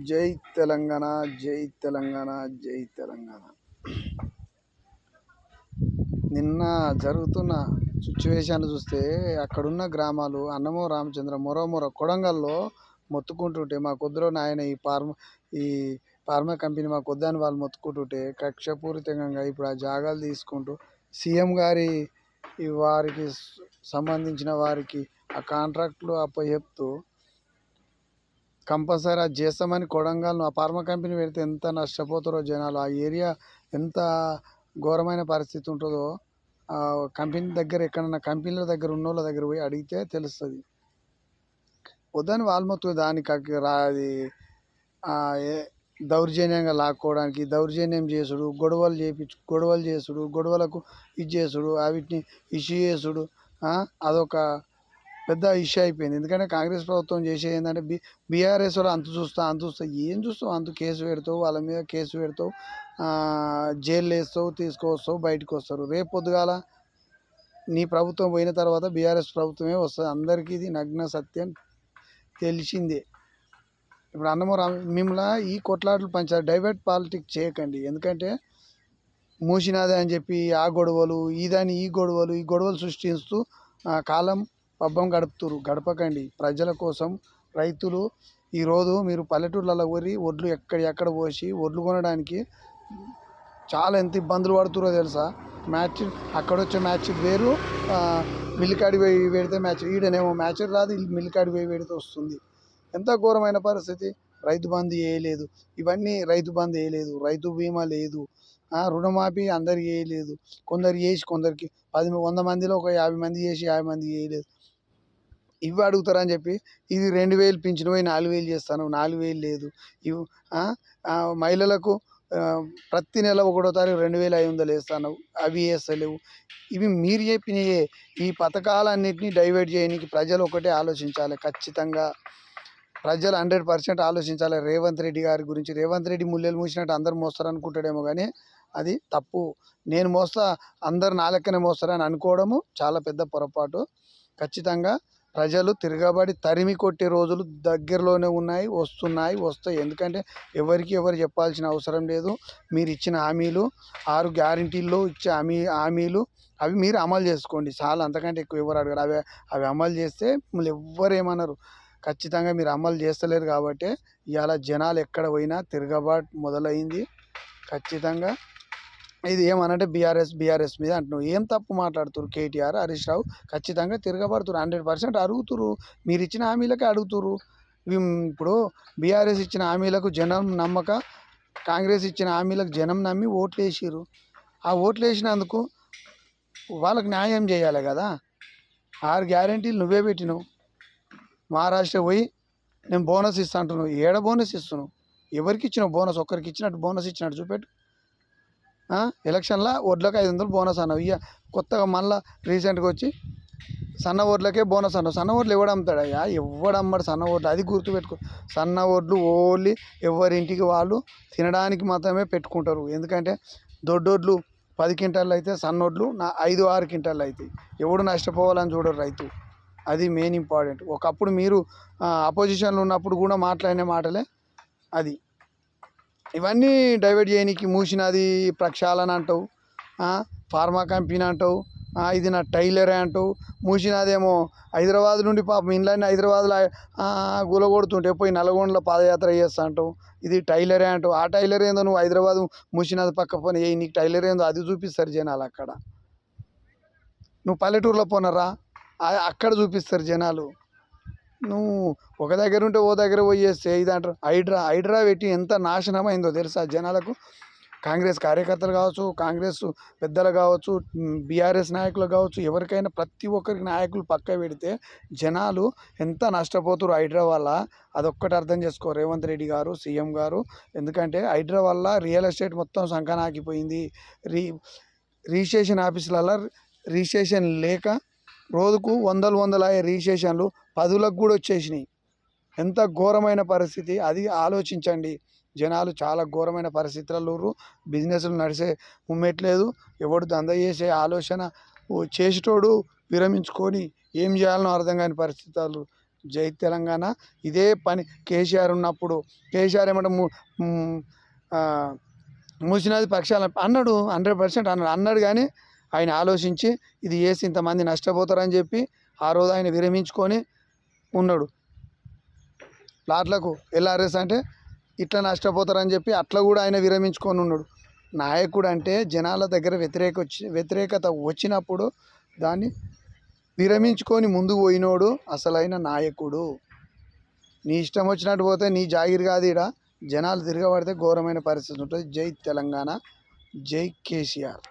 జై తెలంగాణ, జై తెలంగాణ, జై తెలంగాణ. నిన్న జరుగుతున్న సిచ్యువేషన్ చూస్తే అక్కడున్న గ్రామాలు అన్నమో రామచంద్ర మొరమొర కొడంగల్లో మొత్తుకుంటుంటే మా కొద్దులో నాయన ఈ ఫార్మా కంపెనీ మా కొద్దని వాళ్ళు మొత్తుకుంటుంటే కక్షపూరితంగా ఇప్పుడు ఆ జాగాలు తీసుకుంటూ సీఎం గారి వారికి సంబంధించిన వారికి ఆ కాంట్రాక్టులు అప్పచెప్తూ కంపల్సరీ అది చేస్తామని కొడంగల్ను ఆ ఫార్మా కంపెనీ పెడితే ఎంత నష్టపోతారో జనాలు. ఆ ఏరియా ఎంత ఘోరమైన పరిస్థితి ఉంటుందో ఆ కంపెనీ దగ్గర ఎక్కడన్నా కంపెనీల దగ్గర ఉన్నోళ్ళ దగ్గర పోయి అడిగితే తెలుస్తుంది. వద్దని వాళ్ళు మొత్తం దానికి అది దౌర్జన్యంగా లాక్కోవడానికి దౌర్జన్యం చేసుడు, గొడవలు చేసుడు, గొడవలకు ఇది చేసుడు, వీటిని ఇష్యూ చేసుడు అదొక పెద్ద ఇష్యూ అయిపోయింది. ఎందుకంటే కాంగ్రెస్ ప్రభుత్వం చేసేది ఏంటంటే బీఆర్ఎస్ వాళ్ళు అంత చూస్తా ఏం చూస్తావు, అంత కేసు పెడతావు, వాళ్ళ మీద కేసు పెడతావు, జైలు వేస్తావు, తీసుకొస్తావు, బయటకు వస్తారు. రేపు పొద్దుగాల నీ ప్రభుత్వం పోయిన తర్వాత బీఆర్ఎస్ ప్రభుత్వమే వస్తుంది. అందరికీ ఇది నగ్న సత్యం తెలిసిందే. ఇప్పుడు మిమ్మల్ని ఈ కొట్లాటలు డైవర్ట్ పాలిటిక్స్ చేయకండి. ఎందుకంటే మూసినాదే అని చెప్పి ఆ గొడవలు ఈ గొడవలు సృష్టిస్తూ కాలం పబ్బం గడపకండి. ప్రజల కోసం రైతులు ఈరోజు మీరు పల్లెటూర్లలో పోయి ఒడ్లు ఎక్కడ పోసి ఒడ్లు కొనడానికి చాలా ఎంత ఇబ్బందులు పడుతురో తెలుసా. అక్కడ వచ్చే మ్యాచ్ వేరు, మిల్లికాడి పోయి పెడితే మ్యాచ్, ఈడనేమో మ్యాచ్ రాదు, మిల్లికాడి పోయి పెడితే వస్తుంది. ఎంత ఘోరమైన పరిస్థితి. రైతు బంధు వేయలేదు, ఇవన్నీ రైతు బంధు వేయలేదు, రైతు బీమా లేదు, రుణమాఫీ అందరికి వేయలేదు. కొందరు చేసి కొందరికి 100 మందిలో ఒక 50 మంది చేసి 50 మంది వేయలేదు. ఇవి అడుగుతారని చెప్పి ఇది 2000 పింఛను పోయి 4000 చేస్తాను, 4000 లేదు. ఇవి మహిళలకు ప్రతి నెల 1వ తారీఖు 2500 వేస్తాను, అవి వేస్తలేవు. ఇవి మీరు చెప్పినయే. ఈ పథకాలన్నింటినీ డైవర్ట్ చేయడానికి ప్రజలు ఒకటే ఆలోచించాలి. ఖచ్చితంగా ప్రజలు 100% ఆలోచించాలి. రేవంత్ రెడ్డి గారి గురించి రేవంత్ రెడ్డి ముల్లెలు మూసినట్టు అందరు మోస్తారు అనుకుంటాడేమో, కానీ అది తప్పు. నేను మోస్తా, అందరు నా లెక్కనే మోస్తారని అనుకోవడము చాలా పెద్ద పొరపాటు. ఖచ్చితంగా ప్రజలు తిరగబడి తరిమి కొట్టే రోజులు దగ్గరలోనే వస్తాయి. ఎందుకంటే ఎవరు చెప్పాల్సిన అవసరం లేదు. మీరు ఇచ్చిన హామీలు 6 గ్యారంటీల్లో ఇచ్చే హామీలు అవి మీరు అమలు చేసుకోండి చాలా. అంతకంటే ఎక్కువ ఎవరు అడగరు. అవి అమలు చేస్తే మిమ్మల్ని ఎవ్వరేమన్నారు. ఖచ్చితంగా మీరు అమలు చేస్తలేరు కాబట్టి ఇవాళ జనాలు ఎక్కడ పోయినా తిరగబాటు మొదలైంది. ఖచ్చితంగా ఇది ఏమనంటే బీఆర్ఎస్ మీద అంటున్నావు. ఏం తప్పు మాట్లాడుతున్నారు కేటీఆర్, హరీష్ రావు? ఖచ్చితంగా తిరగబడుతున్నారు, 100% అడుగుతురు. మీరు ఇచ్చిన హామీలకే అడుగుతురు. ఇప్పుడు బీఆర్ఎస్ ఇచ్చిన హామీలకు జనం నమ్మక, కాంగ్రెస్ ఇచ్చిన హామీలకు జనం నమ్మి ఓట్లు వేసిర్రు. ఆ ఓట్లు వేసినందుకు వాళ్ళకి న్యాయం చేయాలి కదా. 6 గ్యారెంటీలు నువ్వే పెట్టినావు. మహారాష్ట్ర పోయి నేను బోనస్ ఇస్తా అంటున్నావు. ఏడ బోనస్ ఇస్తున్నావు? ఎవరికి ఇచ్చినావు బోనస్? ఒక్కరికి ఇచ్చినట్టు బోనస్ ఇచ్చినట్టు చూపెట్టు. ఎలక్షన్లో వడ్లకు 500 బోనస్ అన్నావు. కొత్తగా మళ్ళీ రీసెంట్గా వచ్చి సన్న ఓట్లకే బోనస్ అన్నావు. సన్న ఓట్లు ఎవడు అమ్ముతాడయ్యా? ఎవడమ్మడు సన్న ఓట్లు? అది గుర్తుపెట్టుకో. సన్న ఓట్లు ఓన్లీ ఎవరింటికి వాళ్ళు తినడానికి మాత్రమే పెట్టుకుంటారు. ఎందుకంటే దొడ్డోడ్లు 10 క్వింటాళ్ళు అయితే సన్నోడ్లు 5-6 క్వింటాళ్ళు అవుతాయి. ఎవడు నష్టపోవాలని చూడరు రైతు. అది మెయిన్ ఇంపార్టెంట్. ఒకప్పుడు మీరు అపోజిషన్లో ఉన్నప్పుడు కూడా మాట్లాడిన మాటలే అది. ఇవన్నీ డైవర్ట్ చేయడానికి మూసినది ప్రక్షాళన అంటావు, ఫార్మా కంపెనీ అంటావు, ఇది నా టైలరే అంటావు. మూసినదేమో హైదరాబాద్ నుండి పాపం ఇండ్లన్నీ హైదరాబాద్లో గులగొడుతుంటే పోయి నల్గొండలో పాదయాత్ర చేస్తా అంటావు. ఇది టైలరే అంటావు. ఆ టైలర్ ఏందో నువ్వు హైదరాబాద్ మూసినది పక్క పోనీ నీకు టైలర్ ఏందో అది చూపిస్తారు జనాలు అక్కడ. నువ్వు పల్లెటూరులో పోనరా, అక్కడ చూపిస్తారు జనాలు. నువ్వు ఒక దగ్గర ఉంటే ఓ దగ్గర పోయి చేస్తే ఇది అంటారు. హైడ్రా పెట్టి ఎంత నాశనం అయిందో తెలుసా జనాలకు. కాంగ్రెస్ కార్యకర్తలు కావచ్చు, కాంగ్రెస్ పెద్దలు కావచ్చు, బీఆర్ఎస్ నాయకులు కావచ్చు, ఎవరికైనా ప్రతి ఒక్కరికి నాయకులు పక్క పెడితే జనాలు ఎంత నష్టపోతారు హైడ్రా వల్ల. అదొక్కటి అర్థం చేసుకో రేవంత్ రెడ్డి గారు, సీఎం గారు. ఎందుకంటే హైడ్రా వల్ల రియల్ ఎస్టేట్ మొత్తం సంకనాకిపోయింది. రిజిస్ట్రేషన్ ఆఫీసులలో రిజిస్ట్రేషన్ లేక రోజుకు వందల రిజిస్ట్రేషన్లు 10లకు కూడా వచ్చేసినాయి. ఎంత ఘోరమైన పరిస్థితి అది ఆలోచించండి. జనాలు చాలా ఘోరమైన పరిస్థితులలో బిజినెస్లు నడిసే ముమ్మెట్లేదు. ఎవడు దందా చేసే ఆలోచన చేసేటోడు విరమించుకొని ఏం చేయాలనో అర్థం కాని పరిస్థితులు జై తెలంగాణ. ఇదే పని కేసీఆర్ ఉన్నప్పుడు కేసీఆర్ ఏమంటే మూసినది పక్షాల అన్నాడు, 100% అన్నాడు. కానీ ఆయన ఆలోచించి ఇది చేసి ఇంతమంది నష్టపోతారని చెప్పి ఆ రోజు ఆయన విరమించుకొని ఉన్నాడు. ప్లాట్లకు ఎల్ఆర్ఎస్ అంటే ఇట్లా నష్టపోతారని చెప్పి అట్లా కూడా ఆయన విరమించుకొని ఉన్నాడు. నాయకుడు అంటే జనాల దగ్గర వ్యతిరేకత వచ్చినప్పుడు దాన్ని విరమించుకొని ముందుకు పోయినోడు అసలైన నాయకుడు. నీ ఇష్టం వచ్చినట్టు పోతే నీ జాగిరి కాదు, ఈడ జనాలు తిరగబడితే ఘోరమైన పరిస్థితి ఉంటుంది. జై తెలంగాణ, జై కేసీఆర్.